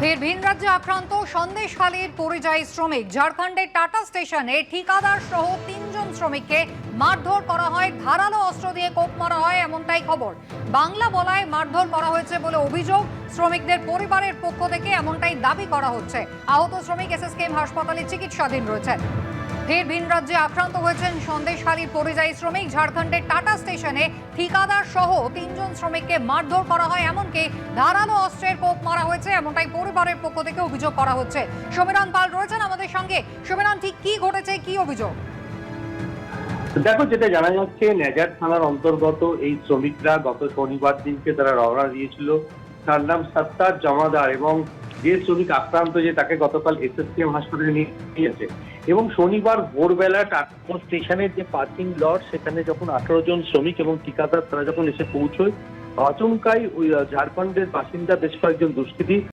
ফের ভিন রাজ্যে আক্রান্ত সন্দেশখালীর পরিযায়ী শ্রমিক। ঝাড়খণ্ডের টাটা স্টেশনে ঠিকাদার সহ 3 জন শ্রমিককে মারধর করা হয়, ধারালো অস্ত্র দিয়ে কোপ মারা হয়, এমনটাই খবর। বাংলা বলায় মারধর করা হয়েছে বলে অভিযোগ শ্রমিকদের পরিবারের পক্ষ থেকে, এমনটাই দাবি করা হচ্ছে। আহত শ্রমিক এসএসকেএম হাসপাতালে চিকিৎসাধীন রয়েছেন। ফের ভিন রাজ্যে আক্রান্ত হয়েছেন সন্দেশখালীর পরিযায়ী শ্রমিক। ঝাড়খণ্ডের টাটা স্টেশনে ঠিকাদার সহ 3 জন শ্রমিককে মারধর করা হয়, এমনকি ধারালো অস্ত্রের কোপ মারা হয়েছে, এমনটাই পরিবারের পক্ষ থেকে অভিযোগ করা হচ্ছে। সমীরণ পাল রয়েছেন আমাদের সঙ্গে। সমীরণ, ঠিক কি ঘটেছে, কি অভিযোগ? দেখো, যেটা জানা যাচ্ছে, নেজার থানার অন্তর্গত এই শ্রমিকরা গত শনিবার দিনকে তারা রওনা দিয়েছিল। তার নাম সত্তার জমাদার, এবং যে শ্রমিক আক্রান্ত যে তাকে গতকাল এসএসকেএম হাসপাতালে নিয়ে গিয়েছে। এবং শনিবার ভোরবেলা টাটা স্টেশনের যে পার্কিং লট, সেখানে যখন 18 জন শ্রমিক এবং ঠিকাদার তারা যখন এসে পৌঁছয়, আচমকাই ওই ঝাড়খণ্ডের বাসিন্দা বেশ কয়েকজন দুষ্কৃতী